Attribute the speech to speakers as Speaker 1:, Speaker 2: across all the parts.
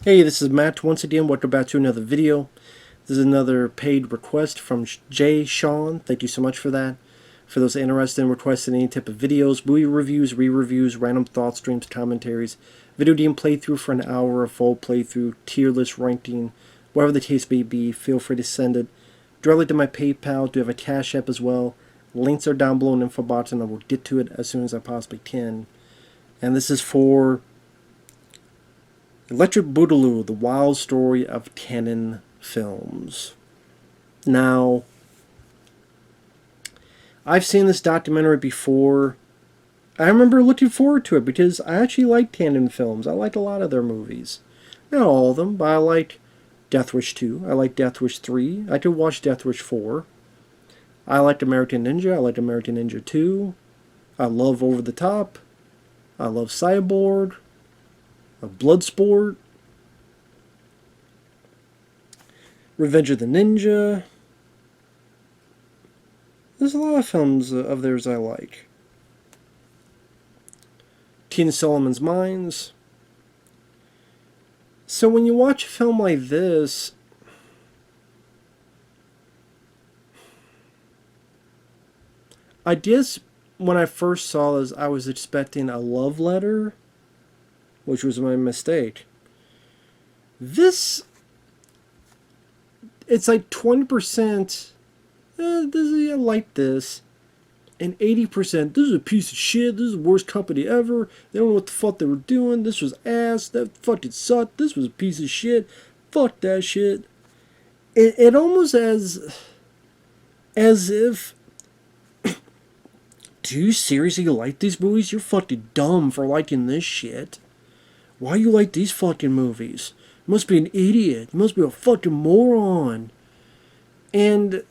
Speaker 1: Hey, this is Matt once again. Welcome back to another video. This is another paid request from Jay Sean. Thank you so much for that. For those interested in requesting any type of videos, movie reviews, re-reviews, random thought streams, commentaries, video game playthrough for an hour, a full playthrough, tier list ranking, whatever the case may be, feel free to send it directly to my PayPal. Do have a Cash App as well. Links are down below in the info box, and I will get to it as soon as I possibly can. And this is for Electric Boogaloo, The Wild Story of Canon Films. Now, I've seen this documentary before. I remember looking forward to it because I actually like Canon Films. I like a lot of their movies. Not all of them, but I like Death Wish 2. I like Death Wish 3. I could watch Death Wish 4. I liked American Ninja. I liked American Ninja 2. I love Over the Top. I love Cyborg. Bloodsport, Revenge of the Ninja. There's a lot of films of theirs I like. Teen Solomon's Mines. So when you watch a film like this, I guess when I first saw this, I was expecting a love letter, which was my mistake. This, it's like 20%, I like this, and 80%, this is a piece of shit, this is the worst company ever, they don't know what the fuck they were doing, this was ass, that fucking sucked, this was a piece of shit, fuck that shit. It almost as if, do you seriously like these movies? You're fucking dumb for liking this shit. Why you like these fucking movies? You must be an idiot. You must be a fucking moron. And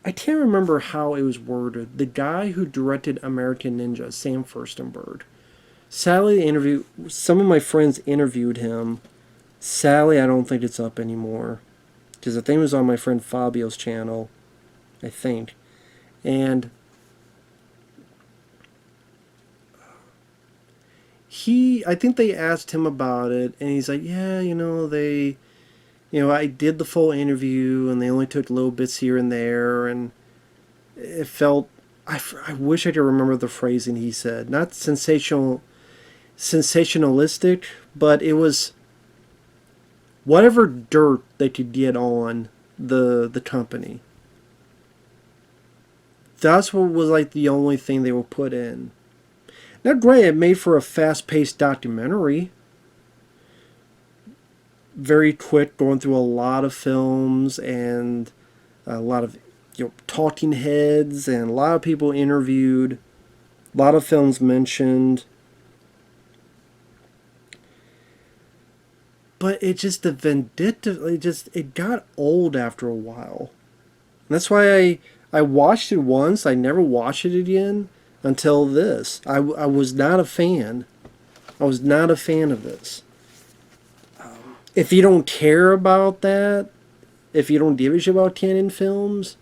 Speaker 1: I can't remember how it was worded. The guy who directed American Ninja, Sam Furstenberg. Sadly, some of my friends interviewed him. Sadly, I don't think it's up anymore. Because the thing was on my friend Fabio's channel, I think. And I think they asked him about it, and he's like, yeah, I did the full interview, and they only took little bits here and there, and it felt, I wish I could remember the phrasing he said, not sensationalistic, but it was whatever dirt they could get on the company. That's what was like the only thing they would put in. Now, granted, it made for a fast-paced documentary. Very quick, going through a lot of films and a lot of talking heads and a lot of people interviewed. A lot of films mentioned. But it just, the vindictive, it got old after a while. And that's why I watched it once. I never watched it again. Until this. I was not a fan. I was not a fan of this. If you don't care about that, if you don't give a shit about Canon Films,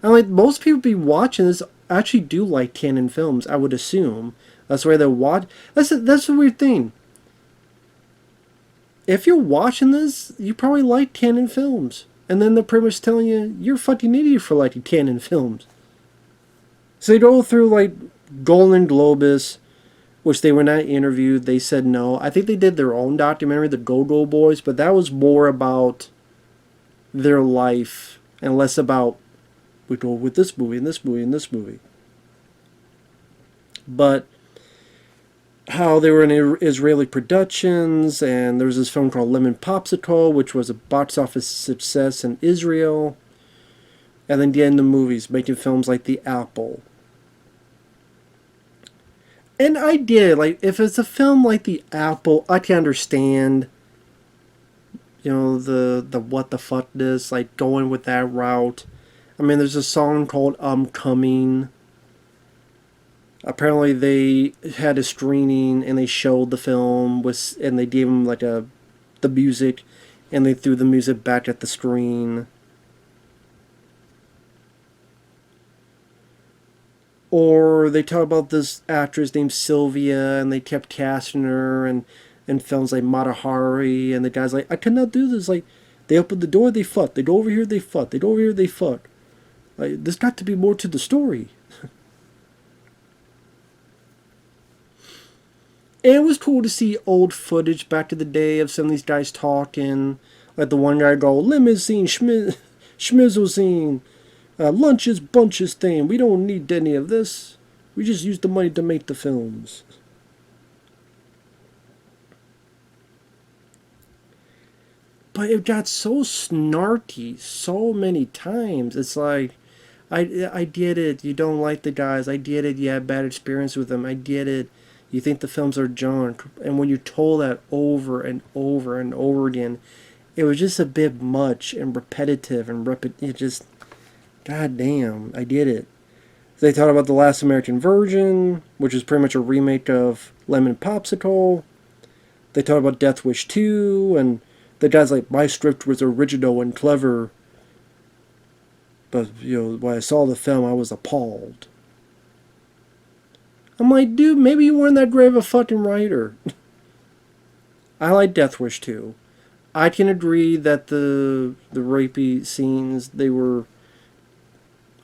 Speaker 1: I mean, most people be watching this actually do like Canon Films, I would assume. That's why they watch. That's the weird thing. If you're watching this, you probably like Canon Films. And then they're pretty much telling you, you're a fucking idiot for liking Canon Films. So they go through like Golan, Globus, which they were not interviewed. They said no. I think they did their own documentary, the Go-Go Boys, but that was more about their life and less about, we go with this movie and this movie and this movie. But how they were in Israeli productions, and there was this film called Lemon Popsicle, which was a box office success in Israel. And then getting into movies, making films like The Apple. And I did, like, if it's a film like The Apple, I can understand, the what the fuck this, like, going with that route. I mean, there's a song called I'm Coming. Apparently they had a screening and they showed the film, and they gave them, like, the music, and they threw the music back at the screen. Or they talk about this actress named Sylvia, and they kept casting her in films like Mata Hari, and the guy's like, I cannot do this. Like, they open the door, they fuck. They go over here, they fuck. They go over here, they fuck. Like, there's got to be more to the story. And it was cool to see old footage back to the day of some of these guys talking. Like the one guy go, limousine, schmizzle lunches, bunches thing. We don't need any of this. We just use the money to make the films. But it got so snarky so many times. It's like, I get it. You don't like the guys. I get it. You had bad experience with them. I get it. You think the films are junk. And when you told that over and over and over again, it was just a bit much and repetitive and it just, god damn, I get it. They talked about The Last American Virgin, which is pretty much a remake of Lemon Popsicle. They talked about Death Wish 2, and the guy's like, my script was original and clever, but, when I saw the film, I was appalled. I'm like, dude, maybe you weren't that great of a fucking writer. I like Death Wish 2. I can agree that the rapey scenes, they were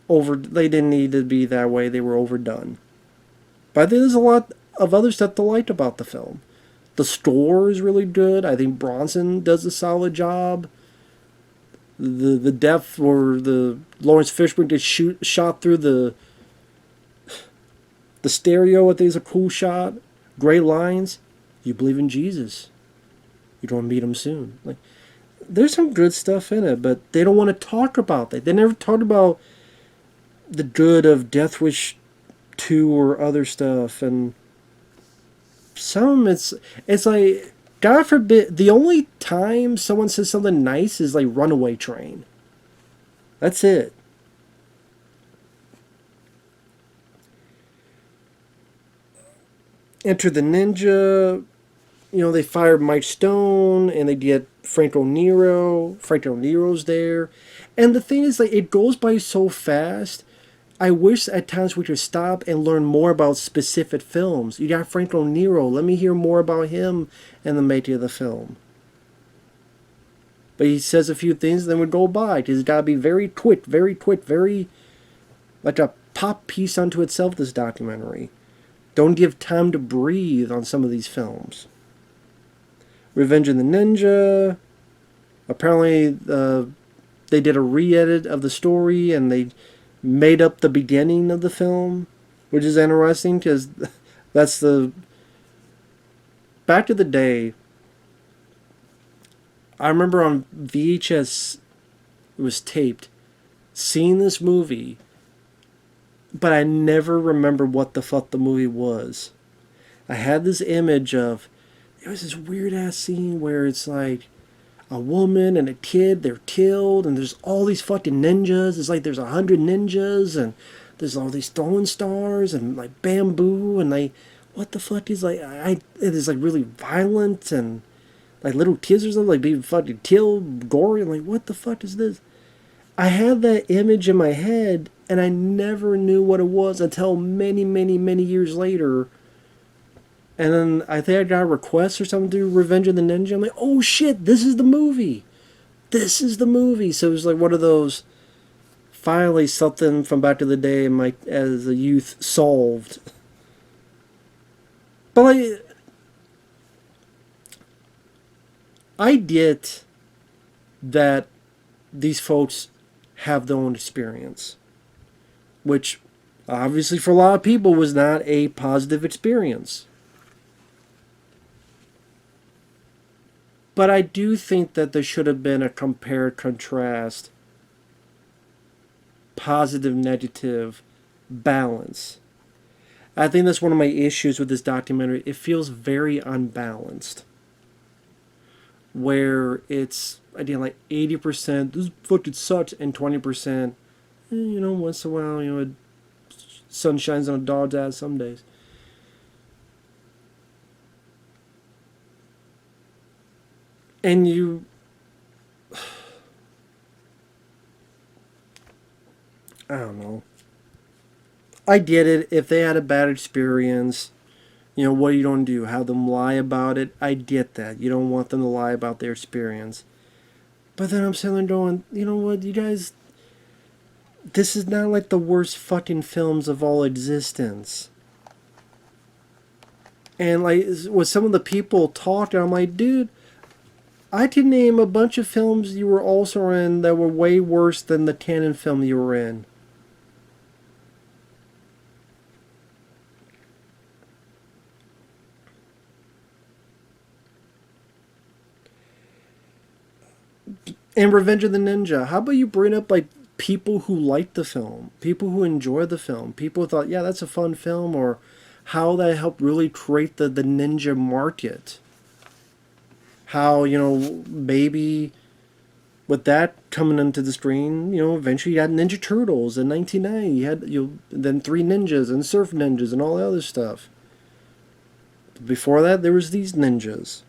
Speaker 1: they didn't need to be that way. They were overdone. But I think there's a lot of other stuff to like about the film. The score is really good. I think Bronson does a solid job. The depth where the Lawrence Fishburne gets shot through the stereo, I think is a cool shot. Great lines. You believe in Jesus. You're going to meet him soon. Like, there's some good stuff in it, but they don't want to talk about that. They never talked about the good of Death Wish 2 or other stuff. And some, it's like, God forbid, the only time someone says something nice is like Runaway Train. That's it. Enter the Ninja. They fired Mike Stone, and they get Franco Nero. Franco Nero's there. And the thing is, like, it goes by so fast. I wish at times we could stop and learn more about specific films. You got Franco Nero. Let me hear more about him and the making of the film. But he says a few things, and then we go by. Because it's got to be very quick, very like a pop piece unto itself, this documentary. Don't give time to breathe on some of these films. Revenge of the Ninja. Apparently, they did a re-edit of the story, and they made up the beginning of the film, which is interesting, because that's the... Back to the day, I remember on VHS, it was taped, seeing this movie, but I never remember what the fuck the movie was. I had this image of, it was this weird ass scene where it's like a woman and a kid, they're killed, and there's all these fucking ninjas. It's like there's 100 ninjas, and there's all these throwing stars and like bamboo, and like, what the fuck is like, it is like really violent, and like little kids or something like being fucking killed, gory, and like, what the fuck is this? I had that image in my head, and I never knew what it was until many, many, many years later. And then I think I got a request or something to do Revenge of the Ninja. I'm like, oh shit, this is the movie. This is the movie. So it was like one of those, finally something from back in the day as a youth solved. But like, I get that these folks have their own experience, which obviously for a lot of people was not a positive experience. But I do think that there should have been a compare contrast, positive negative balance. I think that's one of my issues with this documentary. It feels very unbalanced, where it's, again, like 80% this fucking sucks, and 20% once in a while, sun shines on a dog's ass some days. And I don't know. I get it. If they had a bad experience, what are you going to do? Have them lie about it? I get that. You don't want them to lie about their experience. But then I'm sitting there going, you know what, you guys, this is not like the worst fucking films of all existence. And like with some of the people talking, I'm like, dude, I can name a bunch of films you were also in that were way worse than the Tannen film you were in. And Revenge of the Ninja, how about you bring up like people who liked the film, people who enjoyed the film, people who thought, yeah, that's a fun film, or how that helped really create the ninja market. How, maybe with that coming into the screen, eventually you had Ninja Turtles in 1990. You had then Three Ninjas and Surf Ninjas and all the other stuff. Before that, there was these ninjas.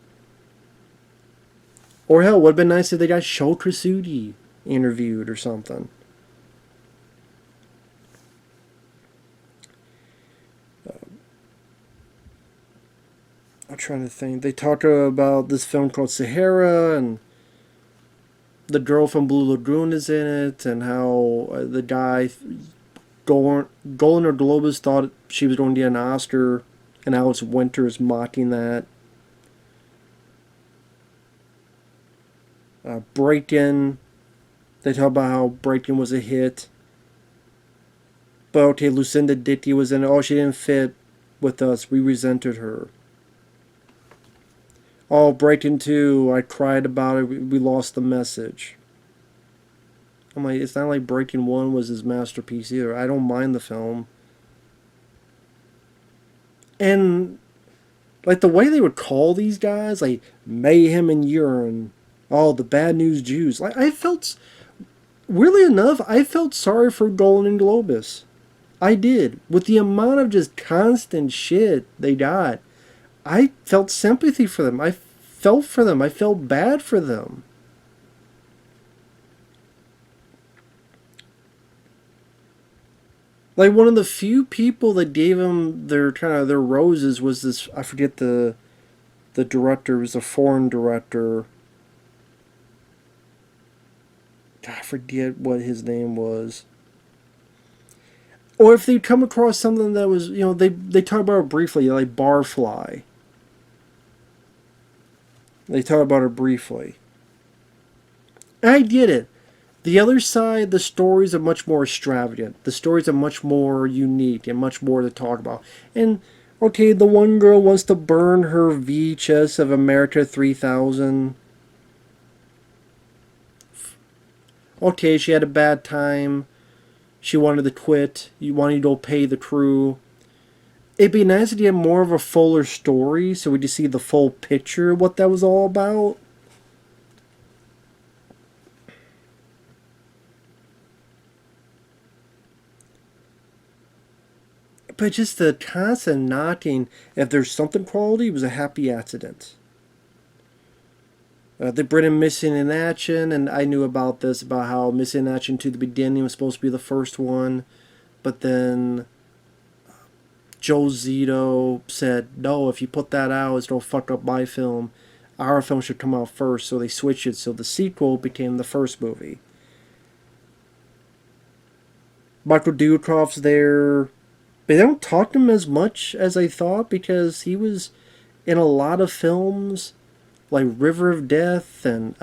Speaker 1: Or hell, would have been nice if they got Sho Krasugi interviewed or something. I'm trying to think. They talked about this film called Sahara, and the girl from Blue Lagoon is in it, and how the guy, Golan or Globus, thought she was going to get an Oscar, and Alex Winter is mocking that. Break-In. They talk about how Break-In was a hit. But okay, Lucinda Dickey was in it. Oh, she didn't fit with us. We resented her. Oh, Break-In 2. I cried about it. We lost the message. I'm like, it's not like Break-In 1 was his masterpiece either. I don't mind the film. And like the way they would call these guys, like Mayhem and Urine. Oh, the Bad News Jews. Like I felt, weirdly enough, I felt sorry for Golan and Globus. I did. With the amount of just constant shit they got, I felt sympathy for them. I felt for them. I felt bad for them. Like one of the few people that gave them their kind of their roses was this. I forget the director. It was a foreign director. God, I forget what his name was. Or if they come across something that was, they talk about it briefly, like Barfly. They talk about it briefly. I get it. The other side, the stories are much more extravagant. The stories are much more unique and much more to talk about. And, okay, the one girl wants to burn her VHS of America 3000. Okay, she had a bad time. She wanted to quit. You wanted to go pay the crew. It'd be nice to get more of a fuller story so we could see the full picture of what that was all about. But just the constant knocking, if there's something quality, it was a happy accident. They bring in Missing in Action, and I knew about this, about how Missing in Action to the beginning was supposed to be the first one, but then Joe Zito said, no, if you put that out, it's going to fuck up my film. Our film should come out first, so they switched it, so the sequel became the first movie. Michael Dudikoff's there. But they don't talk to him as much as I thought, because he was in a lot of films like River of Death, and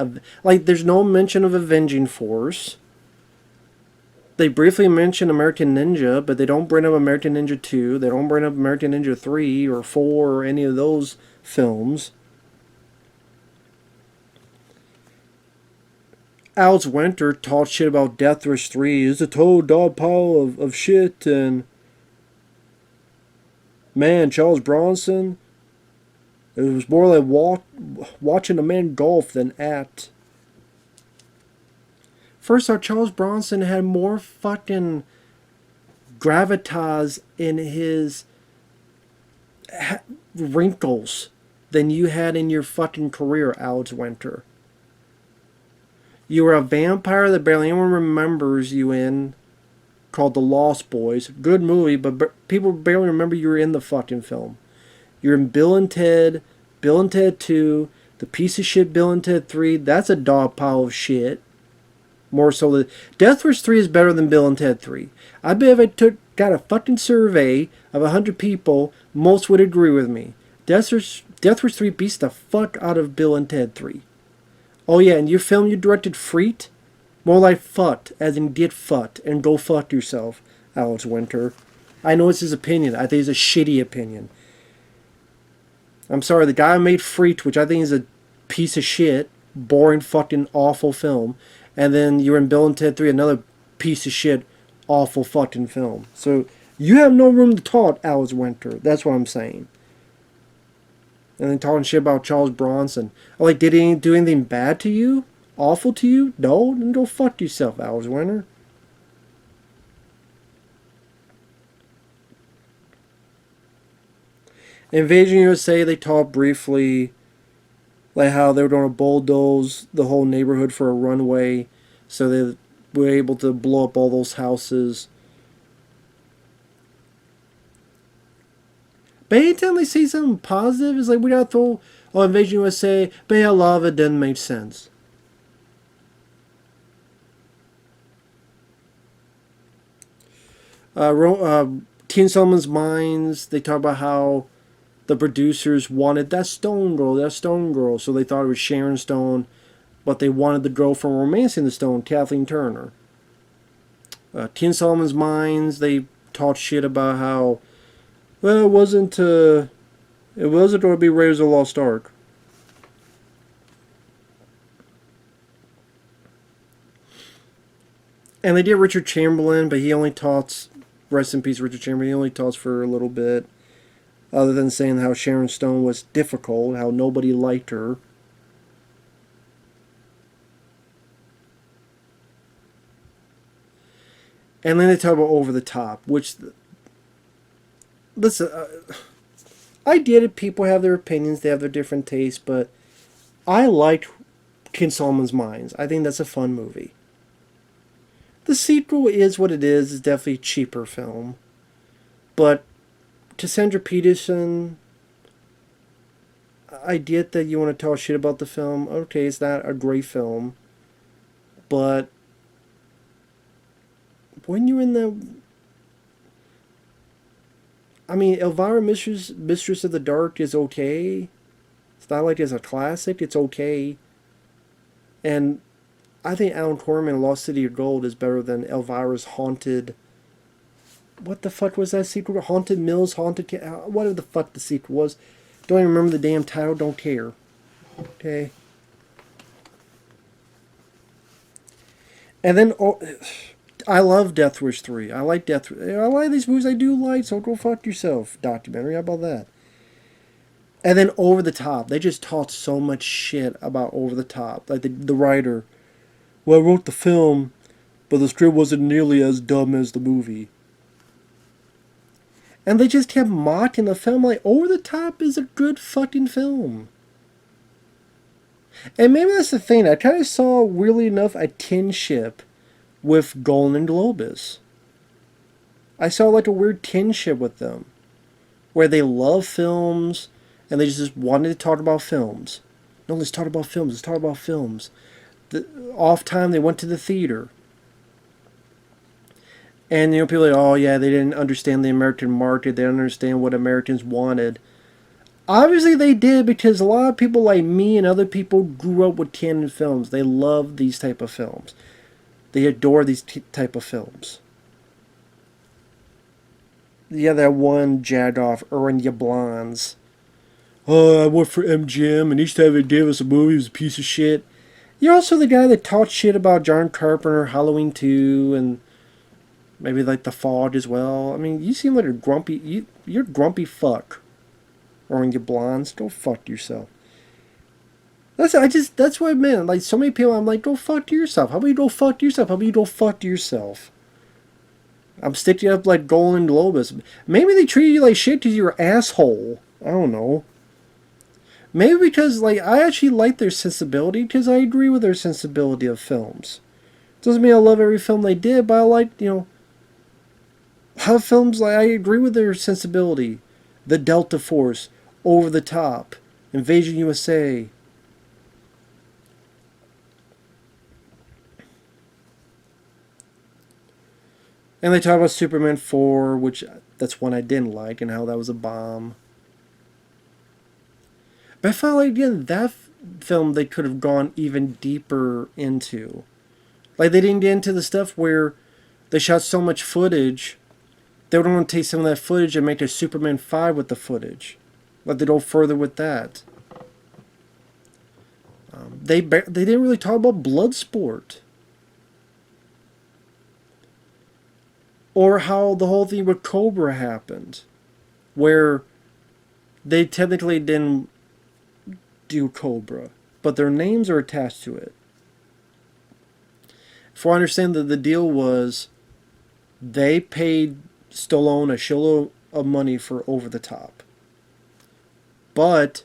Speaker 1: like there's no mention of Avenging Force. They briefly mention American Ninja, but they don't bring up American Ninja 2. They don't bring up American Ninja 3 or 4 or any of those films. Alex Winter talked shit about Death Wish 3. It's a total dog pile of shit, and man, Charles Bronson, it was more like watching a man golf than act. First off, Charles Bronson had more fucking gravitas in his wrinkles than you had in your fucking career, Alex Winter. You were a vampire that barely anyone remembers you in. called The Lost Boys. Good movie, but people barely remember you were in the fucking film. You're in Bill and Ted, Bill and Ted 2, the piece of shit Bill and Ted 3. That's a dog pile of shit. More so than Death Wish 3 is better than Bill and Ted 3. I bet if I got a fucking survey of 100 people, most would agree with me. Death Wish 3 beats the fuck out of Bill and Ted 3. Oh yeah, and your film you directed, Freet? More like fucked, as in get fucked, and go fuck yourself, Alex Winter. I know it's his opinion. I think it's a shitty opinion. I'm sorry, the guy who made Freet, which I think is a piece of shit, boring, fucking awful film, and then you're in Bill and Ted 3, another piece of shit, awful fucking film. So you have no room to talk, Alex Winter. That's what I'm saying. And then talking shit about Charles Bronson. Oh, like, did he do anything bad to you? Awful to you? No? Then go fuck yourself, Alex Winter. Invasion USA, they talked briefly like how they were going to bulldoze the whole neighborhood for a runway, so they were able to blow up all those houses. But anytime they say something positive, it's like we gotta throw, oh, Invasion USA, but yeah, a lot of it doesn't make sense. Teen Solomon's Mines, they talk about how the producers wanted that Stone Girl, so they thought it was Sharon Stone, but they wanted the girl from Romancing the Stone, Kathleen Turner. Teen Solomon's Mines, they talked shit about how, well, it wasn't going to be Raiders of the Lost Ark. And they did Richard Chamberlain, but he only talks, rest in peace Richard Chamberlain, he only talks for a little bit. Other than saying how Sharon Stone was difficult, how nobody liked her. And then they talk about Over the Top, which, listen, I get it, people have their opinions, they have their different tastes, but I liked Teen Solomon's Mines. I think that's a fun movie. The sequel is what it is. It's definitely a cheaper film. But Cassandra Peterson, I get that you want to talk shit about the film. Okay, it's not a great film. But when you're in the... I mean, Elvira, Mistress of the Dark is okay. It's not like it's a classic. It's okay. And I think Alan Corman, Lost City of Gold, is better than Elvira's Haunted... What the fuck was that sequel? Haunted Mills, whatever the fuck the sequel was. Don't even remember the damn title. Don't care. Okay. And then, I love Death Wish 3. I like I like these movies I do like, so go fuck yourself, documentary. How about that? And then Over the Top. They just talked so much shit about Over the Top. Like the writer. Well, I wrote the film, but the script wasn't nearly as dumb as the movie. And they just kept mocking the film like, Over the Top is a good fucking film. And maybe that's the thing. I kind of saw, weirdly enough, a kinship with Golan and Globus. I saw like a weird kinship with them. Where they love films, and they just wanted to talk about films. No, let's talk about films. Let's talk about films. Off time, they went to the theater. And, you know, people are like, oh, yeah, they didn't understand the American market. They didn't understand what Americans wanted. Obviously, they did, because a lot of people like me and other people grew up with canon films. They love these type of films. They adore these type of films. Yeah, that one jagoff, Erwin Yablans. Oh, I worked for MGM, and each time they gave us a movie, it was a piece of shit. You're also the guy that talked shit about John Carpenter, Halloween 2, and... maybe like The Fog as well. I mean, you seem like a grumpy... You're grumpy fuck. Or when you're blondes, go fuck yourself. That's what I meant. Like, so many people, I'm like, go fuck yourself. How about you go fuck yourself? How about you go fuck yourself? I'm sticking up like Golan Globus. Maybe they treated you like shit because you're an asshole. I don't know. Maybe because, like, I actually like their sensibility because I agree with their sensibility of films. Doesn't mean I love every film they did, but I like, you know, How films like I agree with their sensibility, the Delta Force, Over the Top, Invasion USA. And they talk about Superman 4, which that's one I didn't like, and how that was a bomb. But I felt like again that film they could have gone even deeper into. Like they didn't get into the stuff where they shot so much footage. They would want to take some of that footage and make a Superman 5 with the footage. Like they go further with that. They didn't really talk about Bloodsport. Or how the whole thing with Cobra happened. Where they technically didn't do Cobra, but their names are attached to it. For I understand that the deal was they paid Stallone a shitload of money for Over the Top. But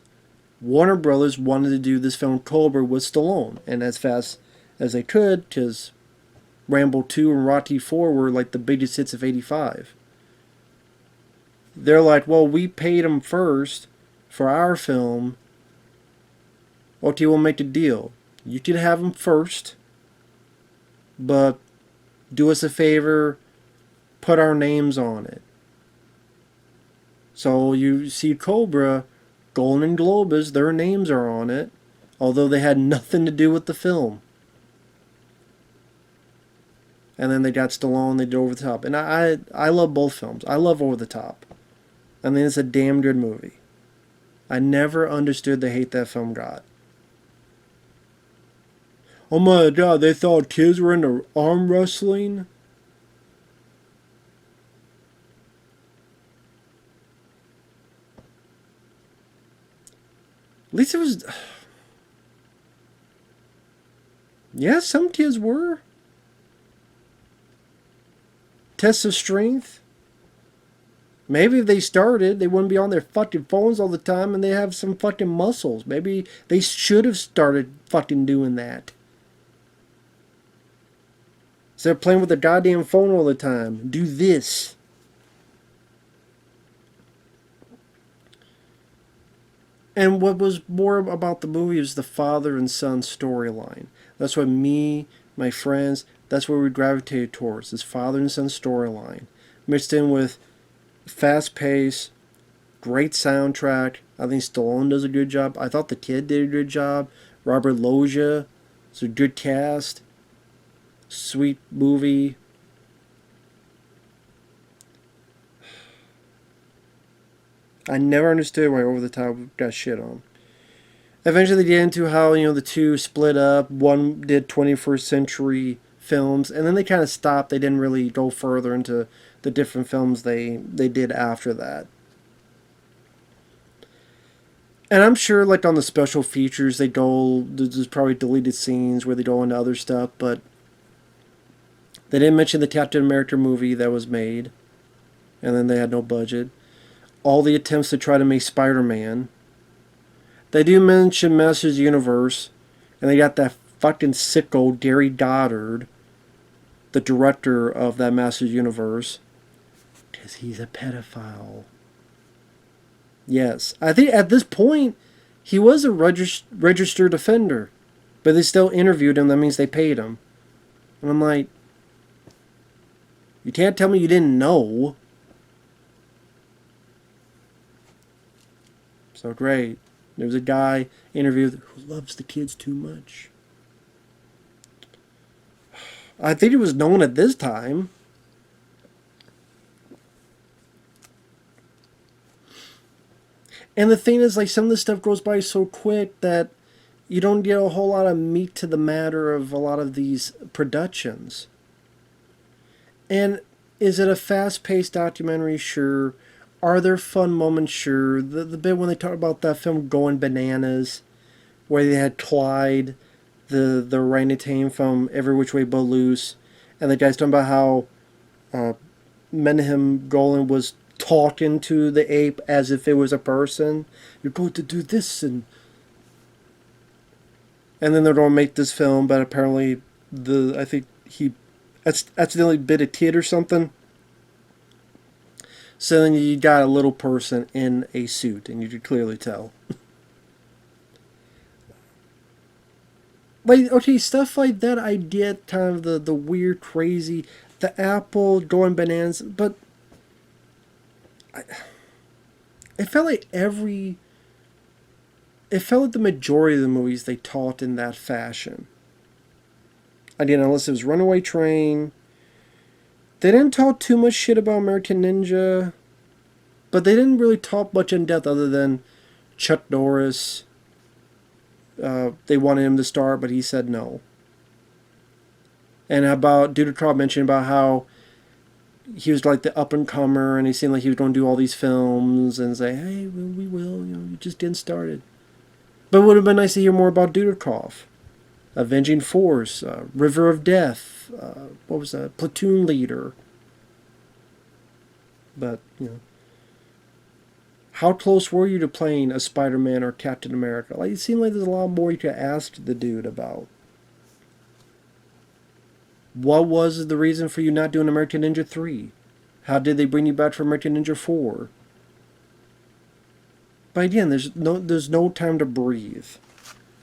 Speaker 1: Warner Brothers wanted to do this film Cobra with Stallone, and as fast as they could, because Rambo 2 and Rocky 4 were like the biggest hits of 85. They're like, well, we paid them first for our film. Okay, we'll make a deal. You can have them first, but do us a favor, put our names on it. So you see Cobra, Golan and Globus, their names are on it, although they had nothing to do with the film. And then they got Stallone, they did Over the Top. And I love both films. I love Over the Top. I think it's a damn good movie. I never understood the hate that film got. Oh my god, they thought kids were into arm wrestling? At least it was... Yeah, some kids were. Tests of strength. Maybe if they started, they wouldn't be on their fucking phones all the time and they have some fucking muscles. Maybe they should have started fucking doing that. Instead of playing with the goddamn phone all the time. Do this. And what was more about the movie is the father and son storyline. That's what me, my friends, that's what we gravitated towards. This father and son storyline. Mixed in with fast pace, great soundtrack. I think Stallone does a good job. I thought the kid did a good job. Robert Loggia. It's a good cast. Sweet movie. I never understood why Over the Top got shit on. Eventually they get into how, the two split up. One did 21st century films, and then they kind of stopped. They didn't really go further into the different films they did after that. And I'm sure, like, on the special features, there's probably deleted scenes where they go into other stuff, but they didn't mention the Captain America movie that was made, and then they had no budget. All the attempts to try to make Spider-Man. They do mention Masters Universe, and they got that fucking sicko Gary Goddard, the director of that Masters Universe, because he's a pedophile. Yes, I think at this point he was a registered offender, but they still interviewed him. That means they paid him, and I'm like, you can't tell me you didn't know. So great. There was a guy interviewed who loves the kids too much. I think it was known at this time. And the thing is, like, some of this stuff goes by so quick that you don't get a whole lot of meat to the matter of a lot of these productions. And is it a fast-paced documentary? Sure. Are there fun moments? Sure. The bit when they talk about that film Going Bananas, where they had Clyde, the orangutan from Every Which Way But Loose, and the guy's talking about how Menahem Golan was talking to the ape as if it was a person. You're going to do this, and then they're going to make this film, but apparently I think he accidentally bit a kid or something. So then you got a little person in a suit, and you could clearly tell. Like, okay, stuff like that I get, kind of the weird, crazy, the apple going bananas, but it felt like it felt like the majority of the movies they taught in that fashion. Again, unless it was Runaway Train. They didn't talk too much shit about American Ninja, but they didn't really talk much in depth other than Chuck Norris. They wanted him to start, but he said no. And about Dudikoff mentioned about how he was like the up and comer, and he seemed like he was going to do all these films and say, "Hey, we will." You just getting started. But it would have been nice to hear more about Dudikoff. Avenging Force, River of Death, what was that? Platoon Leader. But how close were you to playing a Spider-Man or Captain America? Like, it seemed like there's a lot more you could ask the dude about. What was the reason for you not doing American Ninja 3? How did they bring you back for American Ninja 4? But again, there's no time to breathe.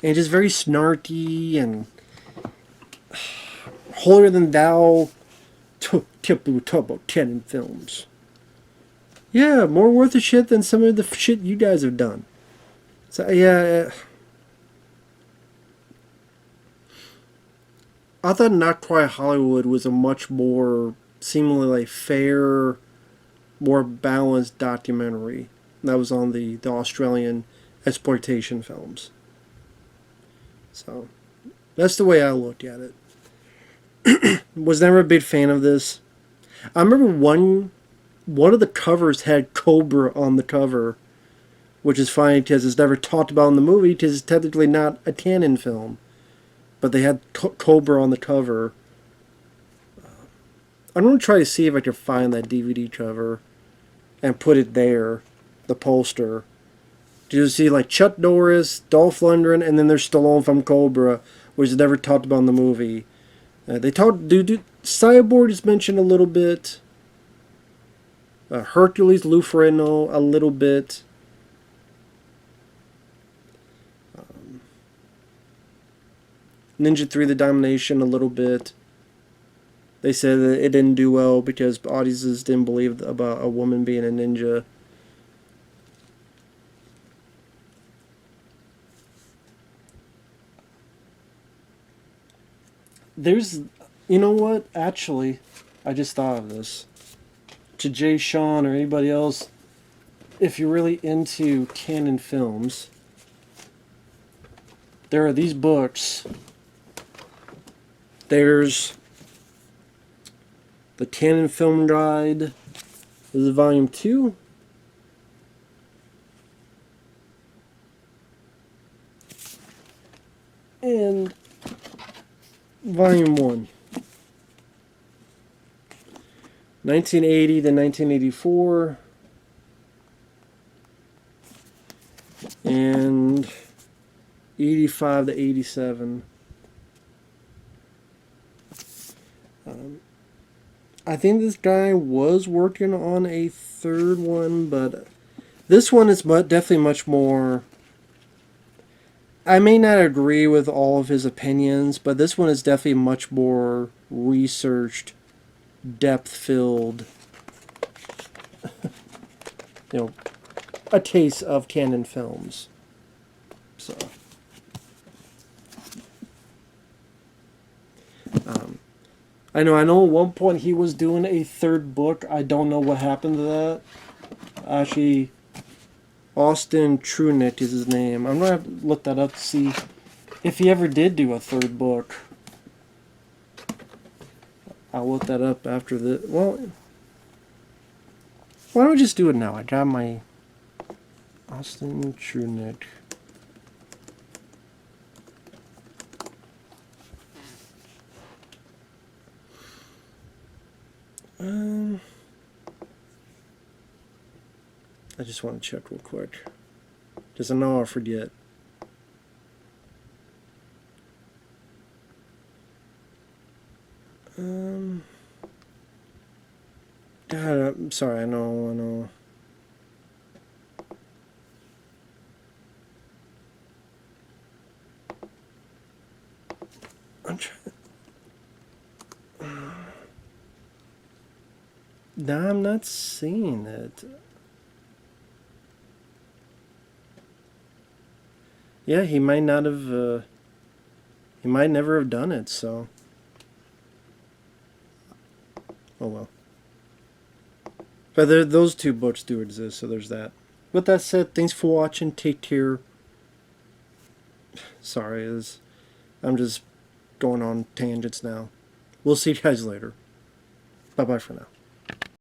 Speaker 1: And it's just very snarky and holier than thou. Can't believe we talk about canon films. Yeah, more worth of shit than some of the shit you guys have done. So yeah, I thought Not Quite Hollywood was a much more seemingly like fair, more balanced documentary that was on the Australian exploitation films. So that's the way I looked at it. Was never a big fan of this. I remember one of the covers had Cobra on the cover, which is funny because it's never talked about in the movie because it's technically not a canon film. But they had Cobra on the cover. I'm going to try to see if I can find that DVD cover and put it there, the poster. You see like Chuck Norris, Dolph Lundgren, and then there's Stallone from Cobra, which is never talked about in the movie. They talked. Cyborg is mentioned a little bit. Hercules, Lou Ferrigno, a little bit. Ninja 3 The Domination, a little bit. They said that it didn't do well because audiences didn't believe about a woman being a ninja. You know what? Actually, I just thought of this. To Jay Sean or anybody else, if you're really into canon films, there are these books. There's the Canon Film Guide. This is volume 2. And volume 1. 1980 to 1984. And 85 to 87. I think this guy was working on a third one, but this one is definitely much more... I may not agree with all of his opinions, but this one is definitely much more researched, depth-filled, a taste of canon films. So... I know at one point he was doing a third book. I don't know what happened to that. Actually, Austin Trunick is his name. I'm going to have to look that up to see if he ever did do a third book. I'll look that up after the... Well, why don't we just do it now? I got my Austin Trunick. I just want to check real quick. Because I know I'll forget. God, I'm sorry. I know. I'm trying. No, I'm not seeing it. Yeah, he might not have. He might never have done it. So, oh well. But those two books do exist, so there's that. With that said, thanks for watching. Take care. Sorry, I'm just going on tangents now. We'll see you guys later. Bye bye for now.